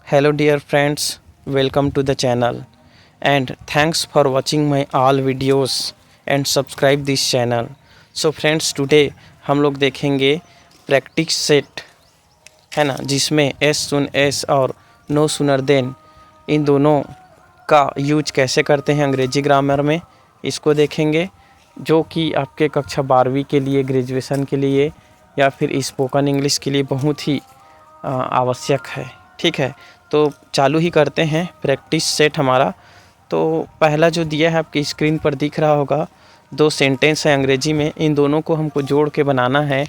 Hello dear friends, welcome to the channel and thanks for watching my all videos and subscribe this channel. So friends, today हम लोग देखेंगे practice set है ना, जिसमें S soon S और no sooner then in दोनों का use कैसे करते हैं अंग्रेजी ग्रामर में, इसको देखेंगे, जो कि आपके कक्षा 12वीं के लिए, ग्रेजुएशन के लिए या फिर स्पोकन इंग्लिश के लिए बहुत ही आवश्यक है। ठीक है, तो चालू ही करते हैं प्रैक्टिस सेट हमारा। तो पहला जो दिया है आपकी स्क्रीन पर दिख रहा होगा, 2 सेंटेंस है अंग्रेजी में, इन दोनों को हमको जोड़ के बनाना है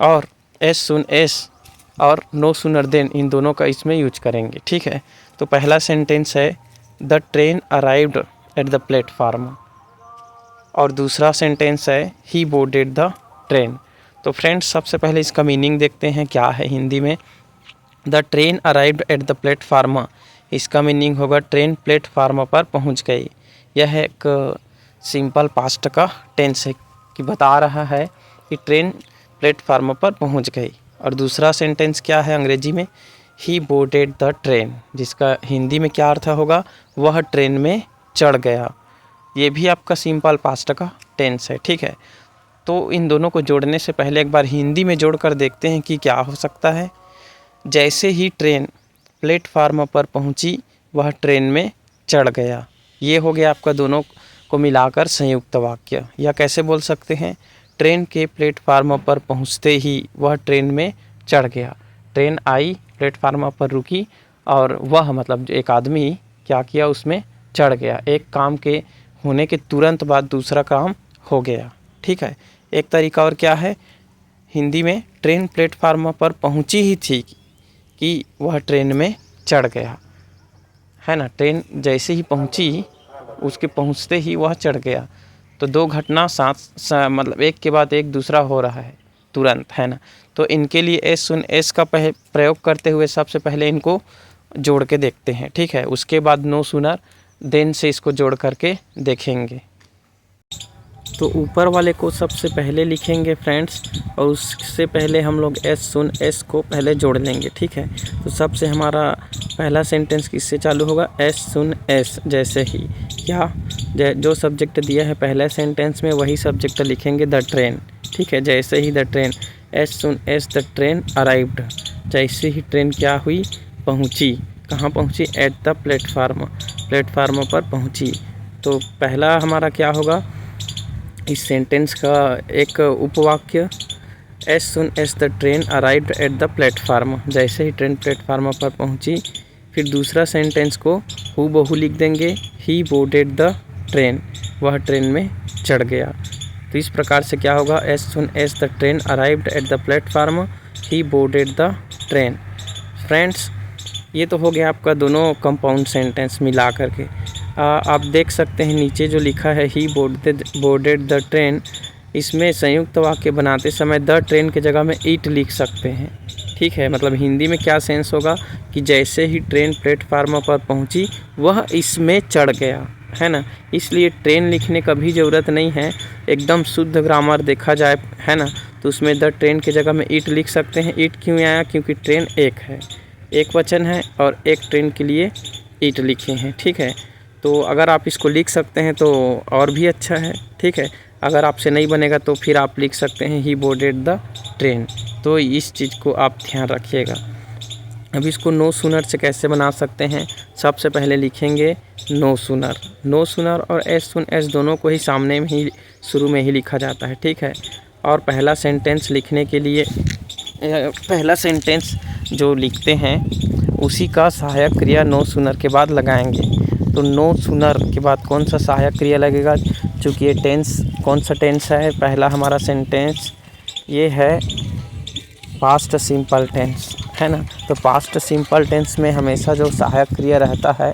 और एस सुन एस और नो सुनर देन इन दोनों का इसमें यूज करेंगे। ठीक है, तो पहला सेंटेंस है the train arrived at the platform और दूसरा सेंटेंस है ही बोर्डेड द ट्रेन। तो फ्रेंड्स, सबसे पहले इसका मीनिंग देखते हैं क्या है हिंदी में। The train arrived at the platform, इसका मीनिंग होगा ट्रेन प्लेटफार्म पर पहुंच गई। यह एक सिंपल पास्ट का टेंस है कि बता रहा है कि ट्रेन प्लेटफार्म पर पहुंच गई। और दूसरा सेंटेंस क्या है अंग्रेजी में, ही बोर्डेड द ट्रेन, जिसका हिंदी में क्या अर्थ होगा, वह ट्रेन में चढ़ गया। ये भी आपका सिंपल पास्ट का टेंस है। ठीक है, तो इन दोनों को जोड़ने से पहले एक बार हिंदी में जोड़कर देखते हैं कि क्या हो सकता है। जैसे ही ट्रेन प्लेटफार्म पर पहुंची, वह ट्रेन में चढ़ गया। ये हो गया आपका दोनों को मिलाकर संयुक्त वाक्य। या कैसे बोल सकते हैं, ट्रेन के प्लेटफार्म पर पहुंचते ही वह ट्रेन में चढ़ गया। ट्रेन आई, प्लेटफार्म पर रुकी और वह मतलब एक आदमी क्या किया, उसमें चढ़ गया। एक काम के होने के तुरंत बाद दूसरा काम हो गया। ठीक है, एक तरीका और क्या है हिंदी में, ट्रेन प्लेटफार्म पर पहुंची ही थी कि वह ट्रेन में चढ़ गया, है ना। ट्रेन जैसे ही पहुंची, उसके पहुंचते ही वह चढ़ गया। तो 2 घटना साथ मतलब एक के बाद एक दूसरा हो रहा है तुरंत, है ना। तो इनके लिए एस सुन एस का प्रयोग करते हुए सबसे पहले इनको जोड़ के देखते हैं। ठीक है, उसके बाद नो सुनर देन से इसको जोड़ करके देखेंगे। तो ऊपर वाले को सबसे पहले लिखेंगे फ्रेंड्स, और उससे पहले हम लोग एस सुन एस को पहले जोड़ लेंगे। ठीक है, तो सबसे हमारा पहला सेंटेंस किससे चालू होगा, एस सुन एस। जैसे ही क्या जो सब्जेक्ट दिया है पहले सेंटेंस में, वही सब्जेक्ट लिखेंगे द ट्रेन। ठीक है, जैसे ही the train, as soon as the train arrived, जैसे ही ट्रेन क्या हुई, पहुँची। कहाँ पहुँची, एट द प्लेटफार्म, प्लेटफार्म पर पहुँची। तो पहला हमारा क्या होगा इस सेंटेंस का एक उपवाक्य, as soon as the train arrived at the platform, जैसे ही ट्रेन प्लेटफार्म पर पहुंची। फिर दूसरा सेंटेंस को हूबहू लिख देंगे, ही बोर्डेड द ट्रेन, वह ट्रेन में चढ़ गया। तो इस प्रकार से क्या होगा, S soon as the train arrived at the platform, he boarded the train. Friends, ये तो हो गया आपका दोनों कंपाउंड सेंटेंस मिला करके। आप देख सकते हैं नीचे जो लिखा है ही बोर्डेड द ट्रेन, इसमें संयुक्त वाक्य बनाते समय द ट्रेन के जगह में इट लिख सकते हैं। ठीक है, मतलब हिंदी में क्या सेंस होगा कि जैसे ही ट्रेन प्लेटफार्म पर पहुंची, वह इसमें चढ़ गया, है ना। इसलिए ट्रेन लिखने का भी ज़रूरत नहीं है, एकदम शुद्ध ग्रामर देखा जाए, है ना, तो उसमें द ट्रेन के जगह में इट लिख सकते हैं। इट क्यों आया, क्योंकि ट्रेन एक है, एक वचन है और एक ट्रेन के लिए इट लिखे हैं। ठीक है, तो अगर आप इसको लिख सकते हैं तो और भी अच्छा है। ठीक है, अगर आपसे नहीं बनेगा तो फिर आप लिख सकते हैं ही बोर्डेड द ट्रेन। तो इस चीज़ को आप ध्यान रखिएगा। अब इसको नो सुनर से कैसे बना सकते हैं, सबसे पहले लिखेंगे नो सुनर। नो सुनर और एस सुन एस दोनों को ही सामने में ही शुरू में ही लिखा जाता है। ठीक है, और पहला सेंटेंस लिखने के लिए पहला सेंटेंस जो लिखते हैं उसी का सहायक क्रिया नो सुनर के बाद लगाएंगे। तो नो सुनर के बाद कौन सा सहायक क्रिया लगेगा, चूँकि ये टेंस कौन सा टेंस है, पहला हमारा सेंटेंस ये है पास्ट सिंपल टेंस, है ना। तो पास्ट सिंपल टेंस में हमेशा जो सहायक क्रिया रहता है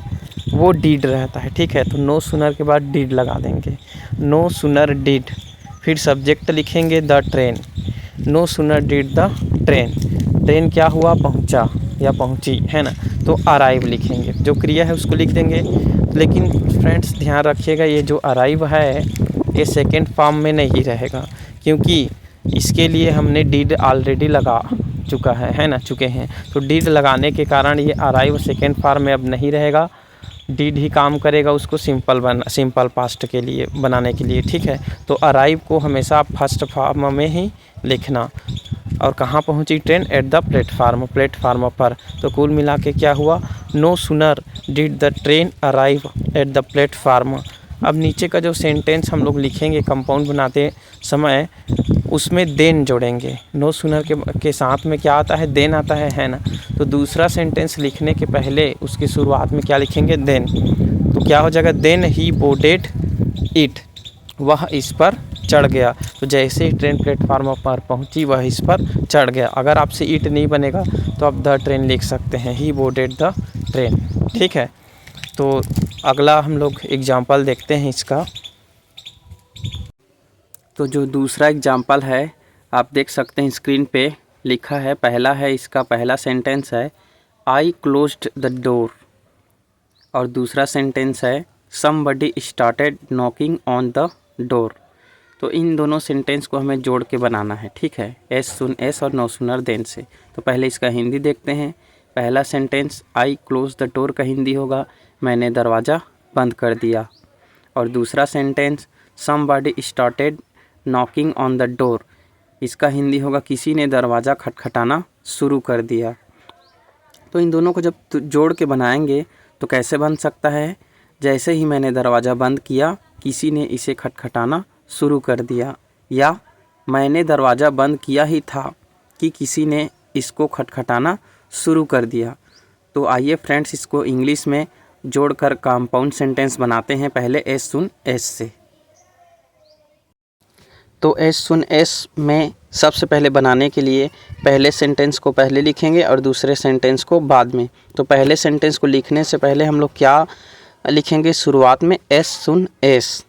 वो डिड रहता है। ठीक है, तो नो सुनर के बाद डिड लगा देंगे, नो सुनर डिड। फिर सब्जेक्ट लिखेंगे the train, no sooner did the train, train क्या हुआ, पहुंचा या पहुंची, है ना। तो अराइव लिखेंगे, जो क्रिया है उसको लिख देंगे। लेकिन फ्रेंड्स ध्यान रखिएगा, ये जो अराइव है ये सेकेंड फॉर्म में नहीं रहेगा, क्योंकि इसके लिए हमने डिड ऑलरेडी लगा है ना, चुके हैं। तो डिड लगाने के कारण ये अराइव सेकेंड फॉर्म में अब नहीं रहेगा, डिड ही काम करेगा उसको सिंपल पास्ट के लिए बनाने के लिए, ठीक है। तो अराइव को हमेशा फर्स्ट फॉर्म में ही लिखना। और कहाँ पहुँची ट्रेन? एट द प्लेटफार्म पर। तो कुल मिला के क्या हुआ? No sooner did the train arrive at the platform. अब नीचे का जो सेंटेंस हम लोग लिखेंगे कंपाउंड बनाते समय, उसमें देन जोड़ेंगे। नो सूनर के साथ में क्या आता है? देन आता है ना। तो दूसरा सेंटेंस लिखने के पहले उसकी शुरुआत में क्या लिखेंगे? देन। तो क्या हो जाएगा? देन ही बोर्डेड इट, वह इस पर चढ़ गया। तो जैसे ही ट्रेन प्लेटफार्म पर पहुंची वह इस पर चढ़ गया। अगर आपसे इट नहीं बनेगा तो आप द ट्रेन लिख सकते हैं, ही बोर्डेड द ट्रेन, ठीक है। तो अगला हम लोग एग्जाम्पल देखते हैं इसका। तो जो दूसरा एग्जाम्पल है आप देख सकते हैं स्क्रीन पे लिखा है। पहला है, इसका पहला सेंटेंस है आई क्लोज्ड द डोर, और दूसरा सेंटेंस है somebody started knocking on the door. तो इन दोनों सेंटेंस को हमें जोड़ के बनाना है, ठीक है, एस और नो सूनर देन से। तो पहले इसका हिंदी देखते हैं। पहला sentence I close the door का हिंदी होगा मैंने दरवाज़ा बंद कर दिया। और दूसरा sentence somebody started knocking on the door, इसका हिंदी होगा किसी ने दरवाज़ा खटखटाना शुरू कर दिया। तो इन दोनों को जब जोड़ के बनाएंगे तो कैसे बन सकता है? जैसे ही मैंने दरवाज़ा बंद किया किसी ने इसे खटखटाना शुरू कर दिया, या मैंने दरवाज़ा बंद किया ही था कि किसी ने इसको खटखटाना शुरू कर दिया। तो आइए फ्रेंड्स इसको इंग्लिश में जोड़कर कंपाउंड सेंटेंस बनाते हैं। पहले एस सुन एस से। तो एस सुन एस में सबसे पहले बनाने के लिए पहले सेंटेंस को पहले लिखेंगे और दूसरे सेंटेंस को बाद में। तो पहले सेंटेंस को लिखने से पहले हम लोग क्या लिखेंगे? शुरुआत में एस सुन एस,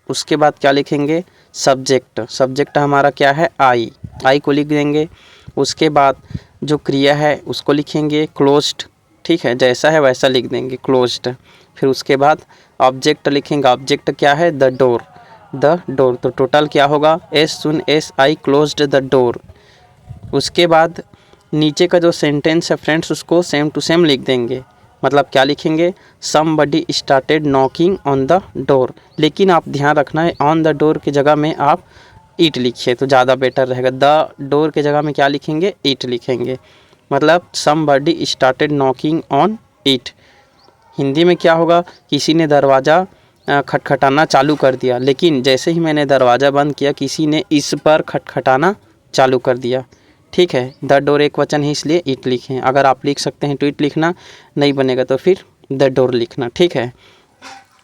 उसके बाद क्या लिखेंगे? सब्जेक्ट हमारा क्या है? आई को लिख देंगे। उसके बाद जो क्रिया है उसको लिखेंगे क्लोज्ड, ठीक है, जैसा है वैसा लिख देंगे क्लोज्ड। फिर उसके बाद ऑब्जेक्ट लिखेंगे। ऑब्जेक्ट क्या है? The door. तो टोटल क्या होगा? S soon S I closed the door. उसके बाद नीचे का जो सेंटेंस है फ्रेंड्स उसको सेम टू सेम लिख देंगे। मतलब क्या लिखेंगे? Somebody started knocking on the door. लेकिन आप ध्यान रखना है ऑन द डोर की जगह में आप इट लिखिए तो ज़्यादा बेटर रहेगा। द डोर की जगह में क्या लिखेंगे? इट लिखेंगे। मतलब somebody started knocking on it, Hindi में क्या होगा? किसी ने दरवाज़ा खटखटाना चालू कर दिया। लेकिन जैसे ही मैंने दरवाज़ा बंद किया किसी ने इस पर खटखटाना चालू कर दिया, ठीक है। द डोर एक वचन है इसलिए इट लिखें। अगर आप लिख सकते हैं तो इट लिखना, नहीं बनेगा तो फिर द डोर लिखना, ठीक है।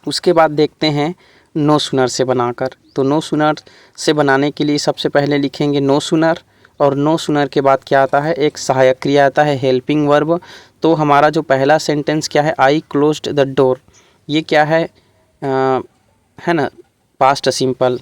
उसके बाद देखते हैं नो सूनर से बनाकर। तो नो सूनर से बनाने के लिए सबसे पहले लिखेंगे नो सूनर, और नो सूनर के बाद क्या आता है? एक सहायक क्रिया आता है हेल्पिंग वर्ब। तो हमारा जो पहला सेंटेंस क्या है? आई क्लोज्ड द डोर, ये क्या है? है ना, पास्ट सिंपल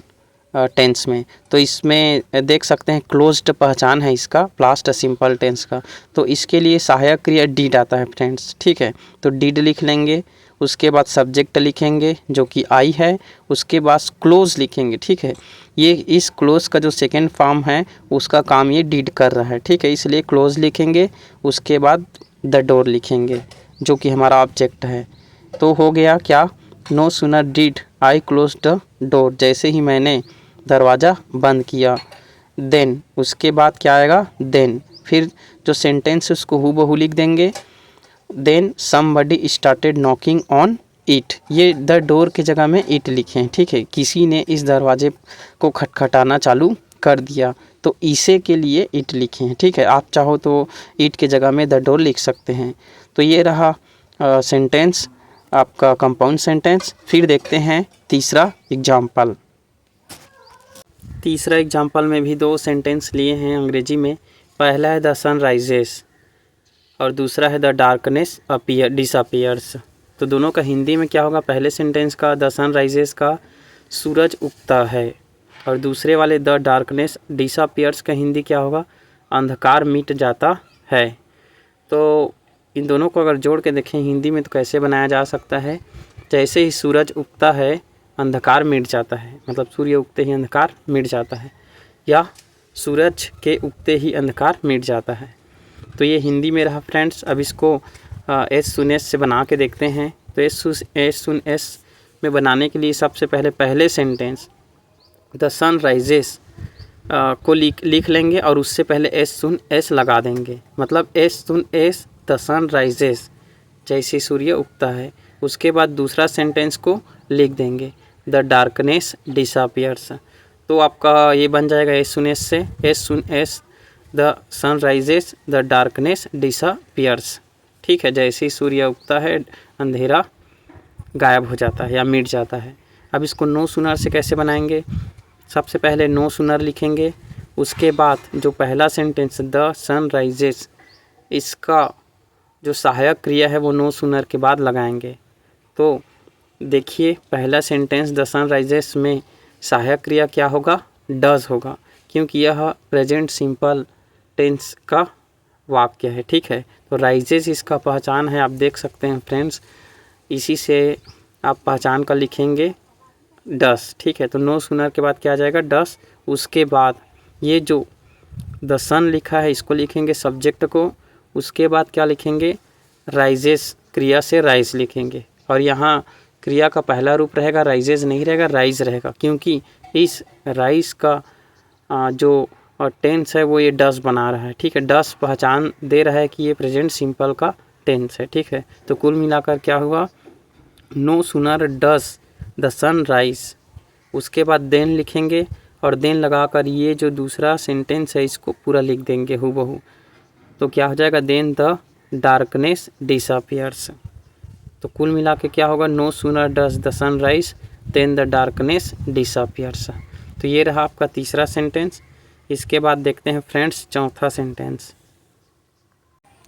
टेंस में। तो इसमें देख सकते हैं क्लोज्ड पहचान है इसका पास्ट सिंपल टेंस का। तो इसके लिए सहायक क्रिया डिड आता है फ्रेंड्स, ठीक है। तो डिड लिख लेंगे। उसके बाद सब्जेक्ट लिखेंगे जो कि आई है। उसके बाद क्लोज लिखेंगे, ठीक है। ये इस क्लोज का जो सेकेंड फॉर्म है उसका काम ये डिड कर रहा है, ठीक है, इसलिए क्लोज लिखेंगे। उसके बाद द डोर लिखेंगे जो कि हमारा ऑब्जेक्ट है। तो हो गया क्या? No sooner did I close the door, जैसे ही मैंने दरवाज़ा बंद किया। देन उसके बाद क्या आएगा? देन फिर जो सेंटेंस है उसको हूबहू लिख देंगे। Then somebody started knocking on it, ये द डोर की जगह में इट लिखें, ठीक है। किसी ने इस दरवाजे को खटखटाना चालू कर दिया, तो इसे के लिए इट लिखें, ठीक है। आप चाहो तो इट के जगह में द डोर लिख सकते हैं। तो ये रहा सेंटेंस आपका कंपाउंड सेंटेंस। फिर देखते हैं तीसरा एग्जाम्पल। तीसरा एग्जाम्पल में भी दो सेंटेंस लिए हैं अंग्रेजी में। पहला है द सन राइजेस और दूसरा है द डार्कनेस डिसअपियर्स। तो दोनों का हिंदी में क्या होगा? पहले सेंटेंस का द सन राइजेस का सूरज उगता है, और दूसरे वाले द डार्कनेस डिसअपियर्स का हिंदी क्या होगा? अंधकार मिट जाता है। तो इन दोनों को अगर जोड़ के देखें हिंदी में तो कैसे बनाया जा सकता है? जैसे ही सूरज उगता है अंधकार मिट जाता है, मतलब सूर्य उगते ही अंधकार मिट जाता है, या सूरज के उगते ही अंधकार मिट जाता है। तो ये हिंदी में रहा फ्रेंड्स। अब इसको एस सुन एस से बना के देखते हैं। तो एस सुन एस में बनाने के लिए सबसे पहले सेंटेंस द सन राइजेस को लिख लेंगे और उससे पहले एस सुन एस लगा देंगे। मतलब as soon as the sun rises, जैसे सूर्य उगता है। उसके बाद दूसरा सेंटेंस को लिख देंगे द डार्कनेस डिसअपियर्स। तो आपका ये बन जाएगा एस सुन एस से as soon as the sun rises the darkness disappears. ठीक है, जैसे ही सूर्य उगता है अंधेरा गायब हो जाता है या मिट जाता है। अब इसको नो सुनर से कैसे बनाएंगे? सबसे पहले नो सुनर लिखेंगे, उसके बाद जो पहला सेंटेंस द सन राइजेस, इसका जो सहायक क्रिया है वो नो सुनर के बाद लगाएंगे। तो देखिए पहला सेंटेंस द सन राइजेस में सहायक क्रिया क्या होगा? डज होगा, क्योंकि यह प्रेजेंट सिंपल टेंस का वाक्य है। ठीक है, तो राइजेस इसका पहचान है, आप देख सकते हैं फ्रेंड्स। इसी से आप पहचान कर लिखेंगे डस। ठीक है, तो नो सुनर के बाद क्या आ जाएगा? डस। उसके बाद ये जो द सन लिखा है इसको लिखेंगे सब्जेक्ट को। उसके बाद क्या लिखेंगे? राइजेस, क्रिया से राइज लिखेंगे। और यहाँ क्रिया का पहला रूप रहेगा राइजेस नहीं रहेगा, राइज रहेगा, क्योंकि इस राइज का जो टेंस है वो ये डस बना रहा है। ठीक है, डस पहचान दे रहा है कि ये प्रेजेंट सिंपल का टेंस है। ठीक है, तो कुल मिलाकर क्या हुआ? No sooner does the sun rise. उसके बाद देन लिखेंगे और देन लगाकर ये जो दूसरा सेंटेंस है इसको पूरा लिख देंगे हूबहू। तो क्या हो जाएगा? Then the darkness disappears. तो कुल मिला के क्या होगा? No sooner does the sun rise then the darkness disappears. तो ये रहा आपका तीसरा सेंटेंस। इसके बाद देखते हैं फ्रेंड्स चौथा सेंटेंस।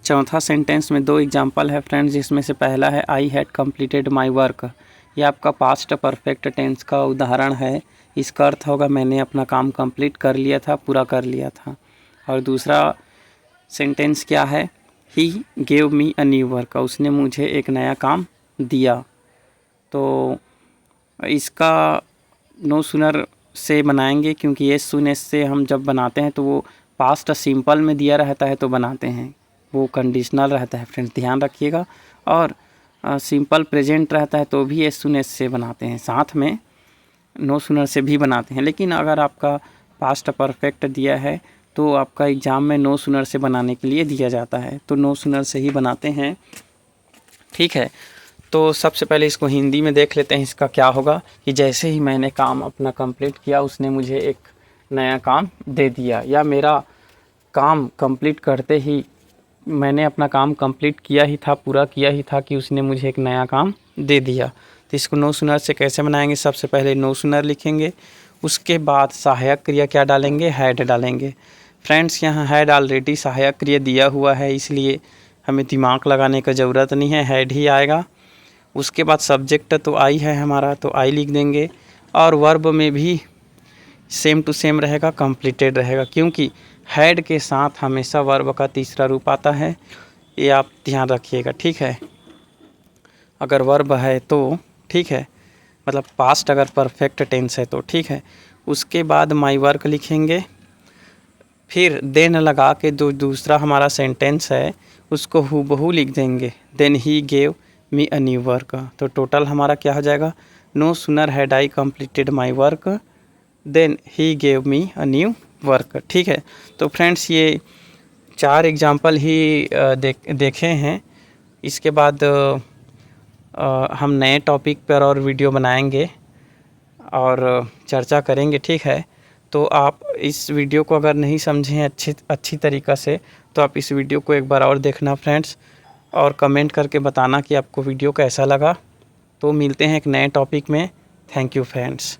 चौथा सेंटेंस में दो एग्जाम्पल है फ्रेंड्स, जिसमें से पहला है I had completed my work. ये आपका पास्ट परफेक्ट टेंस का उदाहरण है। इसका अर्थ होगा मैंने अपना काम कंप्लीट कर लिया था, पूरा कर लिया था। और दूसरा सेंटेंस क्या है? ही gave me a new work, उसने मुझे एक नया काम दिया। तो इसका नो सुनर से बनाएंगे, क्योंकि ये सुन एस से हम जब बनाते हैं तो वो पास्ट सिंपल में दिया रहता है तो बनाते हैं, वो कंडीशनल रहता है फ्रेंड्स, ध्यान रखिएगा। और सिंपल प्रेजेंट रहता है तो भी एस सुन एस से बनाते हैं, साथ में नो सुनर से भी बनाते हैं। लेकिन अगर आपका पास्ट परफेक्ट दिया है तो आपका एग्ज़ाम में नो सुनर से बनाने के लिए दिया जाता है, तो नो सुनर से ही बनाते हैं। ठीक है, तो सबसे पहले इसको हिंदी में देख लेते हैं इसका क्या होगा। कि जैसे ही मैंने काम अपना कंप्लीट किया उसने मुझे एक नया काम दे दिया, या मेरा काम कंप्लीट करते ही मैंने अपना काम कंप्लीट किया ही था, पूरा किया ही था कि उसने मुझे एक नया काम दे दिया। तो इसको नो सुनर से कैसे बनाएंगे? सबसे पहले नो सुनर लिखेंगे, उसके बाद सहायक क्रिया क्या डालेंगे? हैड डालेंगे। फ्रेंड्स यहाँ हैड ऑलरेडी सहायक क्रिया दिया हुआ है, इसलिए हमें दिमाग लगाने का ज़रूरत नहीं है, हैड ही आएगा। उसके बाद सब्जेक्ट तो आई है हमारा, तो आई लिख देंगे। और वर्ब में भी सेम टू सेम रहेगा, कंप्लीटेड रहेगा, क्योंकि हैड के साथ हमेशा वर्ब का तीसरा रूप आता है, ये आप ध्यान रखिएगा। ठीक है, अगर वर्ब है तो ठीक है, मतलब पास्ट अगर परफेक्ट टेंस है तो ठीक है। उसके बाद माई वर्क लिखेंगे, फिर देन लगा के जो दूसरा हमारा सेंटेंस है उसको हूबहू लिख देंगे, then he gave me a new work. तो टोटल हमारा क्या हो जाएगा? No sooner had I completed my work then he gave me a new work. ठीक है, तो फ्रेंड्स ये 4 एग्जाम्पल ही देखे हैं। इसके बाद हम नए टॉपिक पर और वीडियो बनाएंगे और चर्चा करेंगे। ठीक है, तो आप इस वीडियो को अगर नहीं समझे हैं अच्छी तरीक़ा से, तो आप इस वीडियो को एक बार और देखना फ्रेंड्स, और कमेंट करके बताना कि आपको वीडियो कैसा लगा। तो मिलते हैं एक नए टॉपिक में। Thank you friends.